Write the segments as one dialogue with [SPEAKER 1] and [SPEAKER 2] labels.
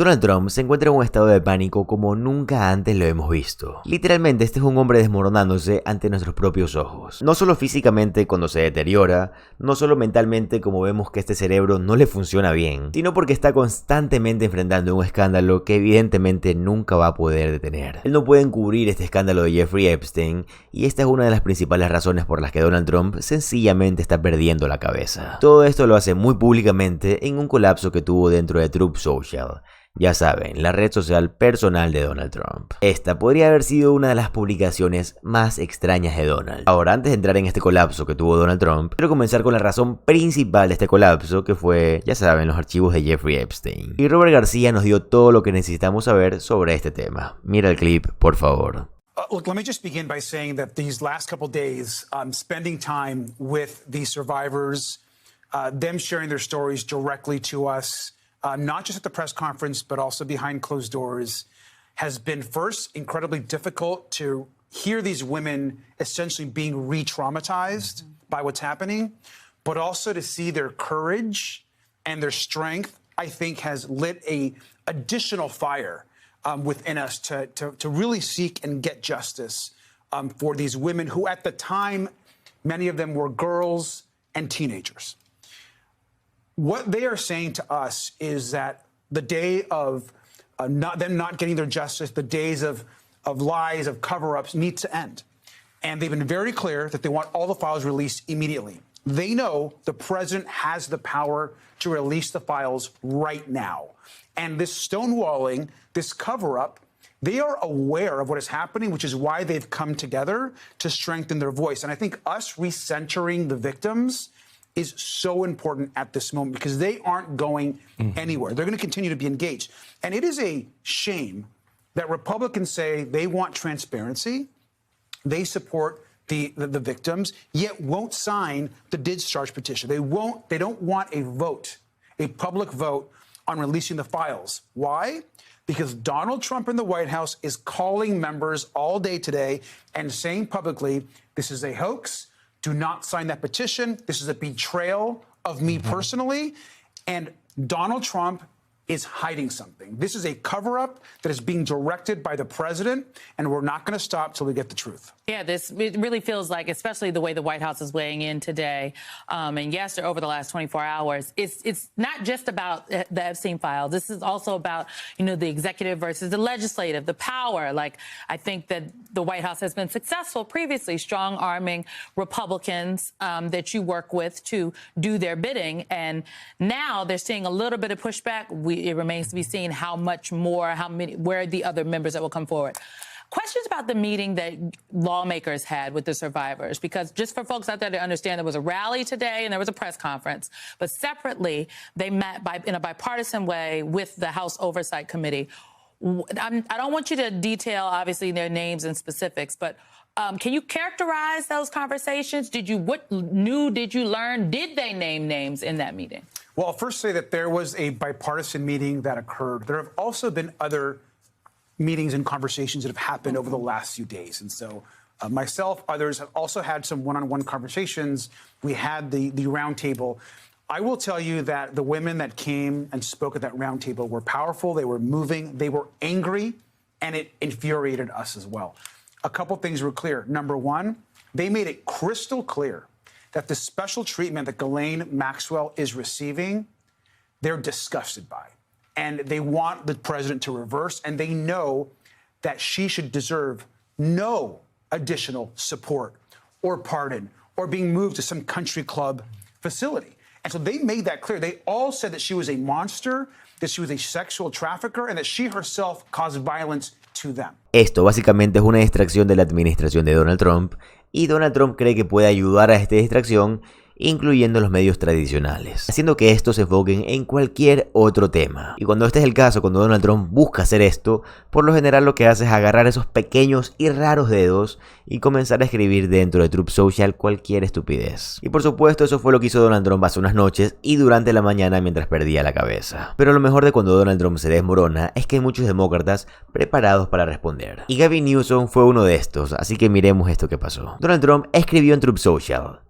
[SPEAKER 1] Donald Trump se encuentra en un estado de pánico como nunca antes lo hemos visto. Literalmente este es un hombre desmoronándose ante nuestros propios ojos. No solo físicamente cuando se deteriora, no solo mentalmente como vemos que este cerebro no le funciona bien, sino porque está constantemente enfrentando un escándalo que evidentemente nunca va a poder detener. Él no puede encubrir este escándalo de Jeffrey Epstein y esta es una de las principales razones por las que Donald Trump sencillamente está perdiendo la cabeza. Todo esto lo hace muy públicamente en un colapso que tuvo dentro de Truth Social. Ya saben, la red social personal de Donald Trump. Esta podría haber sido una de las publicaciones más extrañas de Donald. Ahora, antes de entrar en este colapso que tuvo Donald Trump, quiero comenzar con la razón principal de este colapso, que fue, ya saben, los archivos de Jeffrey Epstein. Y Robert García nos dio todo lo que necesitamos saber sobre este tema. Mira el clip, por favor.
[SPEAKER 2] Look, let me just begin by saying that these last couple days, spending time with the survivors, them sharing their stories directly to us, not just at the press conference, but also behind closed doors, has been first incredibly difficult to hear these women essentially being re-traumatized by what's happening, but also to see their courage and their strength, I think has lit a additional fire within us to really seek and get justice for these women who at the time, many of them were girls and teenagers. What they are saying to us is that the day of them not getting their justice, the days of lies, of cover-ups need to end. And they've been very clear that they want all the files released immediately. They know the president has the power to release the files right now. And this stonewalling, this cover-up, they are aware of what is happening, which is why they've come together to strengthen their voice. And I think us recentering the victims is so important at this moment because they aren't going anywhere. They're going to continue to be engaged. And it is a shame that Republicans say they want transparency, they support the victims, yet won't sign the discharge petition. They don't want a vote, a public vote on releasing the files. Why? Because Donald Trump in the White House is calling members all day today and saying publicly, this is a hoax. Do not sign that petition. This is a betrayal of me personally. And Donald Trump is hiding something. This is a cover-up that is being directed by the president, and we're not going to stop till we get the truth.
[SPEAKER 3] Yeah, it really feels like, especially the way the White House is weighing in today, and yesterday over the last 24 hours, it's not just about the Epstein files. This is also about, the executive versus the legislative, the power. Like, I think that the White House has been successful previously, strong-arming Republicans that you work with to do their bidding, and now they're seeing a little bit of pushback. It remains to be seen how much more, where are the other members that will come forward. Questions about the meeting that lawmakers had with the survivors, because just for folks out there to understand, there was a rally today and there was a press conference, but separately they met in a bipartisan way with the House Oversight Committee. I don't want you to detail, obviously, their names and specifics, but can you characterize those conversations? What new did you learn? Did they name names in that meeting?
[SPEAKER 2] Well, I'll first say that there was a bipartisan meeting that occurred. There have also been other meetings and conversations that have happened over the last few days. And so myself, others have also had some one-on-one conversations. We had the roundtable. I will tell you that the women that came and spoke at that roundtable were powerful. They were moving. They were angry, and it infuriated us as well. A couple things were clear. Number one, they made it crystal clear that the special treatment that Ghislaine Maxwell is receiving, they're disgusted by. And they want the president to reverse, and they know that she should deserve no additional support or pardon or being moved to some country club facility. And so they made that clear. They all said that she was a monster, that she was a sexual trafficker, and that she herself caused violence to them.
[SPEAKER 1] Esto básicamente es una distracción de la administración de Donald Trump, y Donald Trump cree que puede ayudar a esta distracción incluyendo los medios tradicionales, haciendo que estos se enfoquen en cualquier otro tema. Y cuando este es el caso, cuando Donald Trump busca hacer esto, por lo general lo que hace es agarrar esos pequeños y raros dedos y comenzar a escribir dentro de Truth Social cualquier estupidez. Y por supuesto eso fue lo que hizo Donald Trump hace unas noches y durante la mañana mientras perdía la cabeza. Pero lo mejor de cuando Donald Trump se desmorona es que hay muchos demócratas preparados para responder. Y Gavin Newsom fue uno de estos, así que miremos esto que pasó. Donald Trump escribió en Truth Social: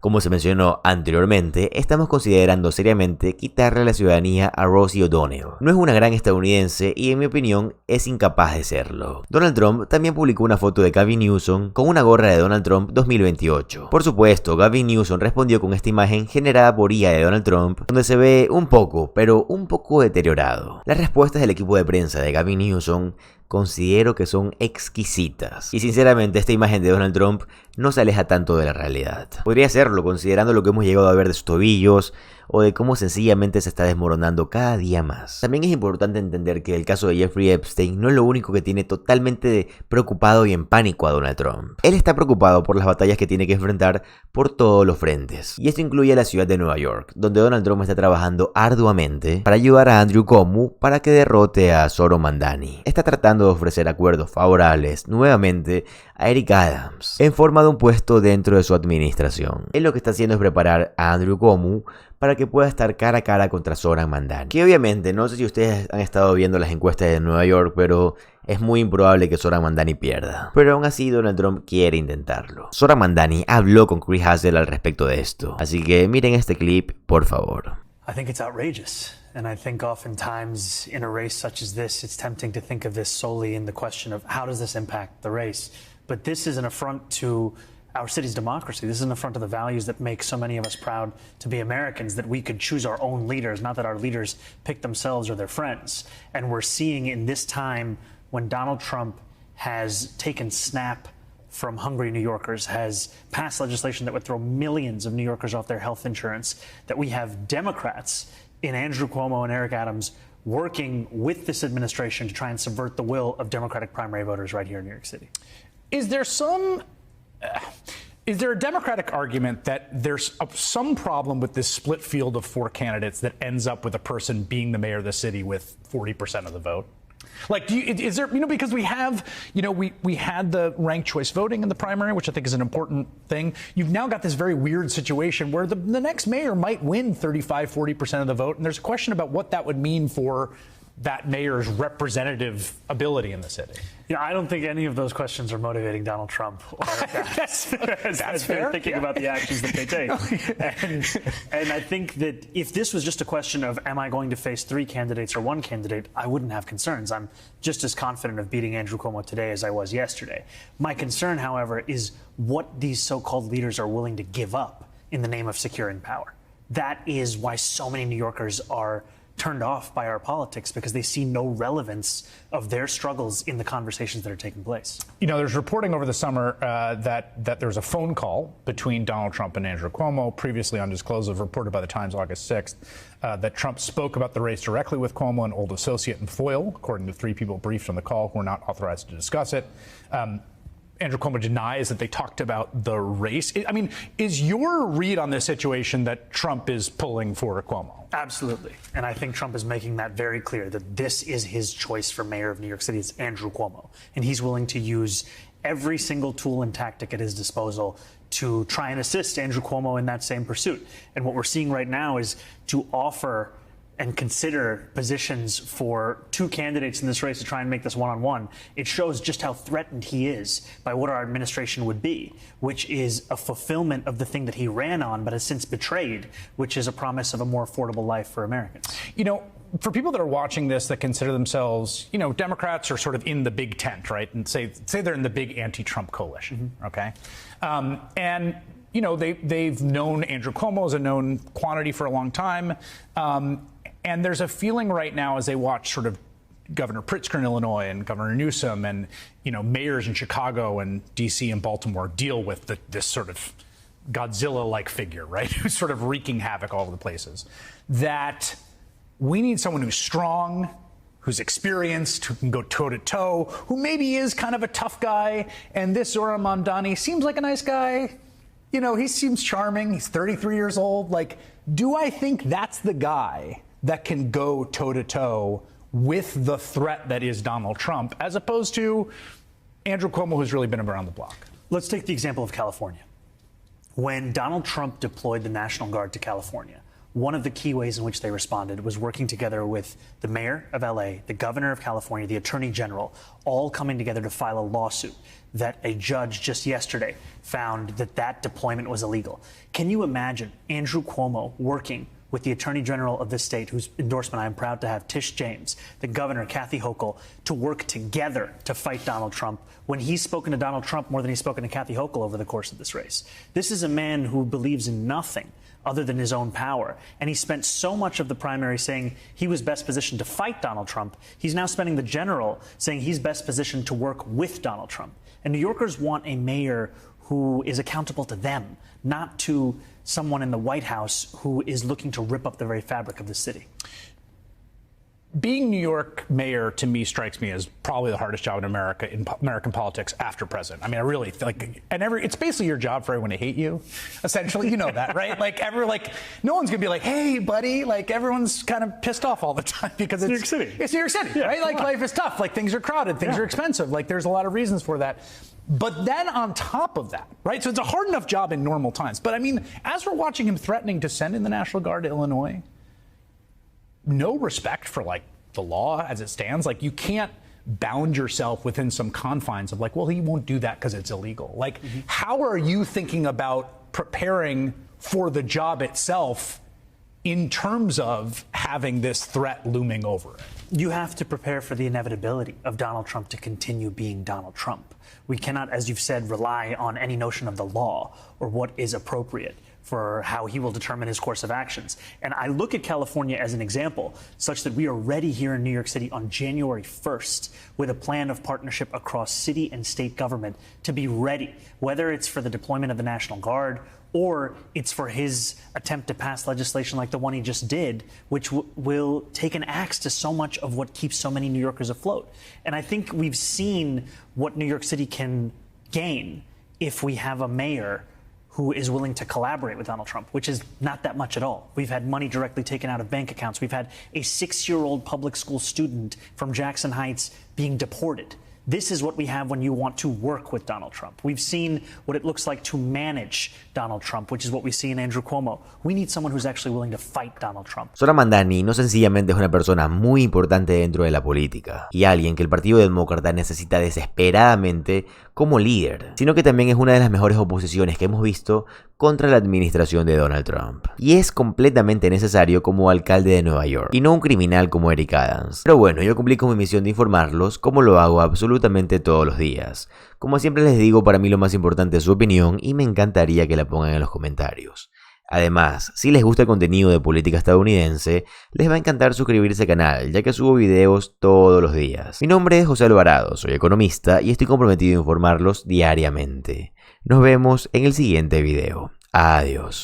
[SPEAKER 1] Como se mencionó anteriormente, estamos considerando seriamente quitarle la ciudadanía a Rosie O'Donnell. No es una gran estadounidense y en mi opinión es incapaz de serlo. Donald Trump también publicó una foto de Gavin Newsom con una gorra de Donald Trump 2028. Por supuesto, Gavin Newsom respondió con esta imagen generada por IA de Donald Trump, donde se ve un poco, pero un poco deteriorado. Las respuestas del equipo de prensa de Gavin Newsom considero que son exquisitas. Y sinceramente esta imagen de Donald Trump no se aleja tanto de la realidad. Podría serlo considerando lo que hemos llegado a ver de sus tobillos o de cómo sencillamente se está desmoronando cada día más. También es importante entender que el caso de Jeffrey Epstein no es lo único que tiene totalmente preocupado y en pánico a Donald Trump. Él está preocupado por las batallas que tiene que enfrentar por todos los frentes. Y esto incluye a la ciudad de Nueva York, donde Donald Trump está trabajando arduamente para ayudar a Andrew Cuomo para que derrote a Zohran Mamdani. Está tratando de ofrecer acuerdos favorables nuevamente a Eric Adams en forma de un puesto dentro de su administración. Él lo que está haciendo es preparar a Andrew Cuomo para que pueda estar cara a cara contra Zohran Mamdani. Que obviamente, no sé si ustedes han estado viendo las encuestas de Nueva York, pero es muy improbable que Zohran Mamdani pierda. Pero aún así Donald Trump quiere intentarlo. Zohran Mamdani habló con Chris Hassel al respecto de esto. Así que miren este clip, por favor.
[SPEAKER 4] I think it's outrageous. And I think oftentimes in a race such as this, it's tempting to think of this solely in the question of how does this impact the race? But this is an affront to our city's democracy. This is an affront to the values that make so many of us proud to be Americans, that we could choose our own leaders, not that our leaders pick themselves or their friends. And we're seeing in this time when Donald Trump has taken snap from hungry New Yorkers, has passed legislation that would throw millions of New Yorkers off their health insurance, that we have Democrats in Andrew Cuomo and Eric Adams working with this administration to try and subvert the will of Democratic primary voters right here in New York City.
[SPEAKER 2] Is there a Democratic argument that there's some problem with this split field of four candidates that ends up with a person being the mayor of the city with 40% of the vote? Like, is there, because we have, we had the ranked choice voting in the primary, which I think is an important thing. You've now got this very weird situation where the next mayor might win 35, 40% of the vote. And there's a question about what that would mean for that mayor's representative ability in the city.
[SPEAKER 4] I don't think any of those questions are motivating Donald Trump or
[SPEAKER 2] that's fair.
[SPEAKER 4] Thinking about the actions that they take. And I think that if this was just a question of am I going to face three candidates or one candidate, I wouldn't have concerns. I'm just as confident of beating Andrew Cuomo today as I was yesterday. My concern, however, is what these so-called leaders are willing to give up in the name of securing power. That is why so many New Yorkers are turned off by our politics, because they see no relevance of their struggles in the conversations that are taking place.
[SPEAKER 2] There's reporting over the summer that there was a phone call between Donald Trump and Andrew Cuomo, previously undisclosed, reported by the Times August 6th, that Trump spoke about the race directly with Cuomo, an old associate and foil, according to three people briefed on the call who were not authorized to discuss it. Andrew Cuomo denies that they talked about the race. I mean, is your read on this situation that Trump is pulling for Cuomo?
[SPEAKER 4] Absolutely. And I think Trump is making that very clear, that this is his choice for mayor of New York City. It's Andrew Cuomo. And he's willing to use every single tool and tactic at his disposal to try and assist Andrew Cuomo in that same pursuit. And what we're seeing right now is to offer and consider positions for two candidates in this race to try and make this one-on-one. It shows just how threatened he is by what our administration would be, which is a fulfillment of the thing that he ran on but has since betrayed, which is a promise of a more affordable life for Americans.
[SPEAKER 2] For people that are watching this that consider themselves, Democrats are sort of in the big tent, right? And say they're in the big anti-Trump coalition, okay? They've known Andrew Cuomo as a known quantity for a long time. And there's a feeling right now as they watch sort of Governor Pritzker in Illinois and Governor Newsom and, mayors in Chicago and D.C. and Baltimore deal with this sort of Godzilla-like figure, right, who's sort of wreaking havoc all over the places, that we need someone who's strong, who's experienced, who can go toe-to-toe, who maybe is kind of a tough guy. And this Zohran Mamdani seems like a nice guy. He seems charming. He's 33 years old. Like, do I think that's the guy that can go toe-to-toe with the threat that is Donald Trump, as opposed to Andrew Cuomo, who's really been around the block?
[SPEAKER 4] Let's take the example of California. When Donald Trump deployed the National Guard to California, one of the key ways in which they responded was working together with the mayor of LA, the governor of California, the attorney general, all coming together to file a lawsuit that a judge just yesterday found that deployment was illegal. Can you imagine Andrew Cuomo working with the Attorney General of this state, whose endorsement I am proud to have, Tish James, the Governor, Kathy Hochul, to work together to fight Donald Trump when he's spoken to Donald Trump more than he's spoken to Kathy Hochul over the course of this race? This is a man who believes in nothing other than his own power. And he spent so much of the primary saying he was best positioned to fight Donald Trump. He's now spending the general saying he's best positioned to work with Donald Trump. And New Yorkers want a mayor who is accountable to them, not to someone in the White House who is looking to rip up the very fabric of the city.
[SPEAKER 5] Being New York mayor, to me, strikes me as probably the hardest job in America, in American politics after president. I mean, I really like, and it's basically your job for everyone to hate you, essentially. You know that, right? No one's gonna be like, hey, buddy, like everyone's kind of pissed off all the time because it's
[SPEAKER 4] New York City.
[SPEAKER 5] It's New York City,
[SPEAKER 4] yeah,
[SPEAKER 5] right? Like life is tough, like things are crowded, things are expensive, like there's a lot of reasons for that. But then on top of that, right? So it's a hard enough job in normal times. But I mean, as we're watching him threatening to send in the National Guard to Illinois, no respect for like the law as it stands. Like you can't bound yourself within some confines of like, well, he won't do that because it's illegal. Like, how are you thinking about preparing for the job itself in terms of having this threat looming over it?
[SPEAKER 4] You have to prepare for the inevitability of Donald Trump to continue being Donald Trump. We cannot, as you've said, rely on any notion of the law or what is appropriate for how he will determine his course of actions. And I look at California as an example, such that we are ready here in New York City on January 1st with a plan of partnership across city and state government to be ready, whether it's for the deployment of the National Guard or it's for his attempt to pass legislation like the one he just did, which will take an axe to so much of what keeps so many New Yorkers afloat. And I think we've seen what New York City can gain if we have a mayor who is willing to collaborate with Donald Trump, which is not that much at all. We've had money directly taken out of bank accounts. We've had a 6-year-old public school student from Jackson Heights being deported. This is what we have when you want to work with Donald Trump. We've seen what it looks like to manage Donald Trump, which is what we see in Andrew Cuomo. We need someone who's actually willing to fight Donald Trump.
[SPEAKER 1] Zohran Mamdani no sencillamente es una persona muy importante dentro de la política y alguien que el Partido Demócrata necesita desesperadamente como líder, sino que también es una de las mejores oposiciones que hemos visto contra la administración de Donald Trump. Y es completamente necesario como alcalde de Nueva York, y no un criminal como Eric Adams. Pero bueno, yo cumplí con mi misión de informarlos, como lo hago absolutamente todos los días. Como siempre les digo, para mí lo más importante es su opinión, y me encantaría que la pongan en los comentarios. Además, si les gusta el contenido de política estadounidense, les va a encantar suscribirse al canal, ya que subo videos todos los días. Mi nombre es José Alvarado, soy economista y estoy comprometido a informarlos diariamente. Nos vemos en el siguiente video. Adiós.